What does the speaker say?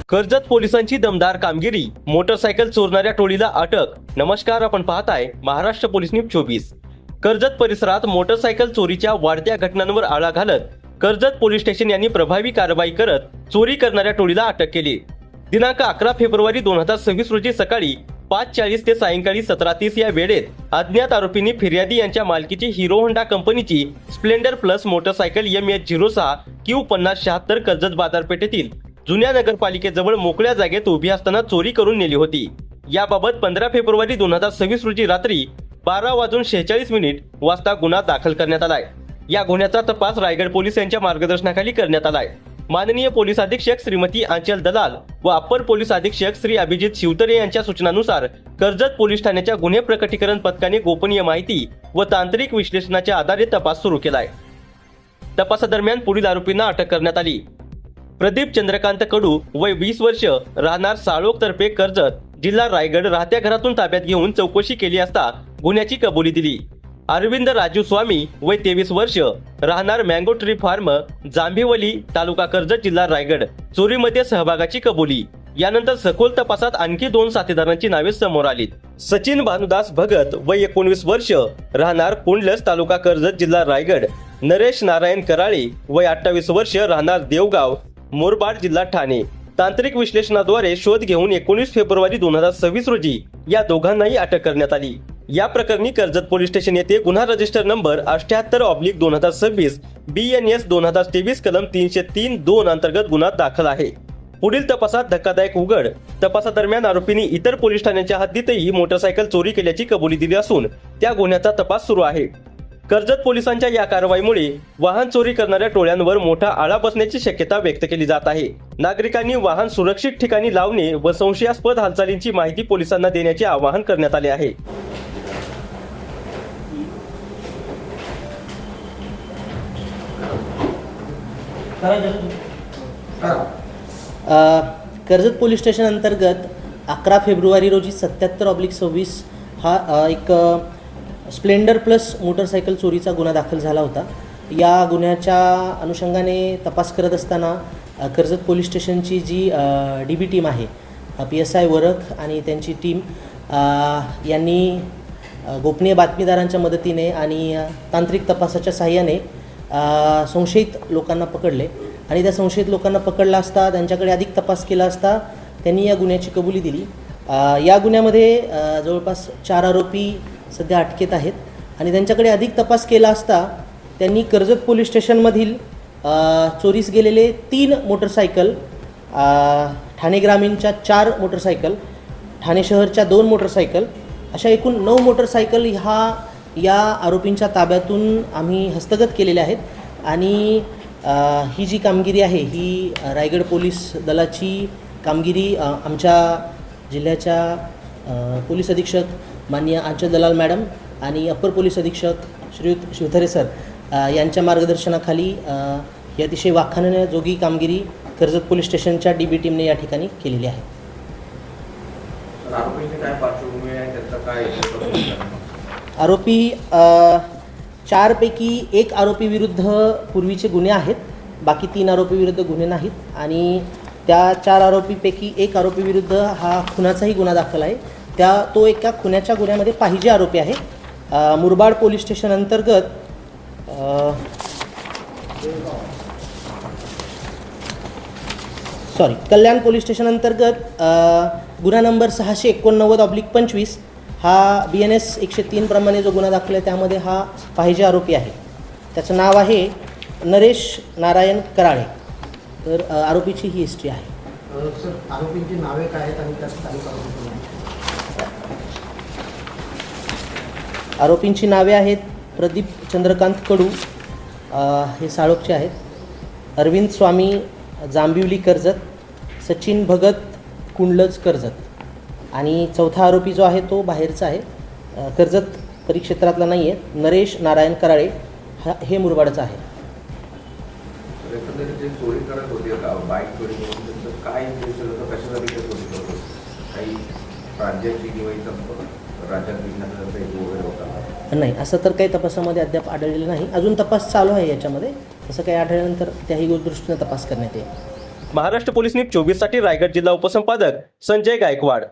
कर्जत पोलिसांची दमदार कामगिरी, मोटरसायकल चोरणाऱ्या टोळीला अटक। नमस्कार, आपण पाहताय महाराष्ट्र पोलीस न्यूज 24। कर्जत परिसरात मोटरसायकल चोरीच्या वाढत्या घटनांवर आळा घालत कर्जत पोलीस स्टेशन यांनी प्रभावी कारवाई करत चोरी करणाऱ्या टोळीला अटक केली। दिनांक 11 फेब्रुवारी 2026 रोजी सकाळी 5:40 ते सायंकाळी 17:30 या वेळेत अज्ञात आरोपींनी फिर्यादी यांच्या मालकीची हिरो होंडा कंपनीची Splendor plus motorcycle MH06 Q5076 Karjat बाजारपेठेतील जुन्या नगरपालिकेजवळ मोकळ्या जागेत उभी असताना चोरी करून नेली होती। याबाबत 15 फेब्रुवारी 2026 रोजी रात्री 12:46 वाजता गुन्हा दाखल करण्यात आलाय। या गुन्ह्याचा तपास रायगड पोलीस यांच्या मार्गदर्शनाखाली करण्यात आलाय। माननीय पोलीस अधीक्षक श्रीमती आंचल दलाल व अप्पर पोलीस अधीक्षक श्री अभिजित शिवतरे यांच्या सूचनानुसार कर्जत पोलीस ठाण्याच्या गुन्हे प्रकटीकरण पथकाने गोपनीय माहिती व तांत्रिक विश्लेषणाच्या आधारे तपास सुरू केलाय। तपासादरम्यान पुढील आरोपींना अटक करण्यात आली। प्रदीप चंद्रकांत कडू वय 20 वर्ष, राहणार साळोख तर्फे कर्जत, जिल्हा रायगड, राहत्या घरातून ताब्यात घेऊन चौकशी केली असता गुन्ह्याची कबुली दिली। अरविंद राजू स्वामी वय 23 वर्ष, राहणार मँगो ट्री फार्म, जांभिवली, तालुका कर्जत, जिल्हा रायगड, चोरीमध्ये सहभागाची कबुली। यानंतर सखोल तपासात आणखी 2 साथीदारांची नावे समोर आलीत। सचिन भानुदास भगत वय 19 वर्ष, राहणार कुंडलस, तालुका कर्जत, जिल्हा रायगड, नरेश नारायण कराळे वय 28 वर्ष, राहणार देवगाव, मोरबाड, जिल्हा ठाणे। तांत्रिक विश्लेषणाद्वारे शोध घेऊन 19 फेब्रुवारी 2026 रोजी या दोघांनाही अटक करण्यात आली। या प्रकरणी कर्जत पोलीस स्टेशन येथे गुन्हा रजिस्टर नंबर 78/2026 BNS 2023 कलम 303(2) अंतर्गत गुन्हा दाखल आहे। पुढील तपासात धक्कादायक उघड। तपासादरम्यान आरोपींनी इतर पोलीस ठाण्यांच्या हद्दीतही मोटरसायकल चोरी केल्याची कबुली दिली असून त्या गुन्ह्याचा तपास सुरू आहे। कर्जत पोलिसांच्या या कारवाईमुळे वाहन चोरी करणाऱ्या टोळ्यांवर मोठा आळा बसण्याची शक्यता व्यक्त केली जात आहे। नागरिकांनी वाहन सुरक्षित ठिकाणी लावणे व संशयास्पद हालचालींची माहिती पोलिसांना देण्याचे आवाहन करण्यात आले आहे। कर्जत पोलीस स्टेशन अंतर्गत 11 फेब्रुवारी रोजी 77/26 हा एक स्प्लेंडर प्लस मोटरसायकल चोरीचा गुन्हा दाखल झाला होता। या गुन्ह्याच्या अनुषंगाने तपास करत असताना कर्जत पोलीस स्टेशनची जी DB टीम आहे, PSI वरख आणि त्यांची टीम यांनी गोपनीय बातमीदारांच्या मदतीने आणि तांत्रिक तपासाच्या साहाय्याने संशयित लोकांना पकडले आणि त्या संशयित लोकांना पकडला असता त्यांच्याकडे अधिक तपास केला असता त्यांनी या गुन्ह्याची कबुली दिली। या गुन्ह्यामध्ये जवळपास 4 आरोपी सध्या अटकेत आहेत आणि त्यांच्याकडे अधिक तपास केला असता त्यांनी कर्जत पोलीस स्टेशनमधील चोरीस गेलेले 3 मोटरसायकल, ठाणे ग्रामीणच्या 4 मोटरसायकल, ठाणे शहरच्या 2 मोटरसायकल, अशा एकूण 9 मोटरसायकल या आरोपींच्या ताब्यातून आम्ही हस्तगत केलेल्या आहेत। आणि ही जी कामगिरी आहे ही रायगड पोलीस दलाची कामगिरी आमच्या जिल्ह्याच्या पोलीस अधीक्षक माननीय आंचल दलाल मॅडम आणि अप्पर पोलीस अधीक्षक श्रीयुत शिवथरे सर यांच्या मार्गदर्शनाखाली ही अतिशय वाखाणण्याजोगी कामगिरी कर्जत पोलीस स्टेशनच्या DB टीमने या ठिकाणी केलेली आहे। आरोपी 4 पैकी 1 आरोपी विरुद्ध पूर्वीचे गुन्हे आहेत, बाकी 3 आरोपी विरुद्ध गुन्हे नाहीत आणि त्या 4 आरोपीपैकी 1 आरोपी विरुद्ध हा खुनाचाही गुन्हा दाखल आहे। तो एका खुनाच्या गुन्ह्यामध्ये पाहिजे आरोपी आहे। मुरबाड पोलीस स्टेशन अंतर्गत कल्याण पोलीस स्टेशन अंतर्गत गुन्हा नंबर 689/25 हा BNS 103 प्रमाणे जो गुन्हा दाखल आहे त्यामध्ये हा पाहिजे आरोपी आहे। त्याचं नाव आहे नरेश नारायण कराळे। तर आरोपीची ही हिस्ट्री आहे। सर, आरोपींची नावे काय आहेत आणि त्याचं तारीख आहे? आरोपींची नावे आहेत प्रदीप चंद्रकांत कडू, हे साळोखचे आहेत, अरविंद स्वामी, जांभिवली कर्जत, सचिन भगत, कुंडलज कर्जत आणि चौथा आरोपी जो आहे तो बाहेरचा आहे, कर्जत परिक्षेत्रातला नाही आहे, नरेश नारायण कराळे हे मुरबाडचा आहे। चोरी करत होते का बाईक चोरी करून काय कशासाठी चोरी करत होते? काही राज्याची किंवा राज्यात वगैरे होता? नाही, असं तर काही तपासामध्ये अद्याप आढळलेलं नाही। अजून तपास चालू आहे याच्यामध्ये, तसं काही आढळल्यानंतर त्याही दृष्टीने तपास करण्यात येईल। महाराष्ट्र पोलीस न्यूज 24 साठी रायगड जिल्हा उपसंपादक संजय गायकवाड.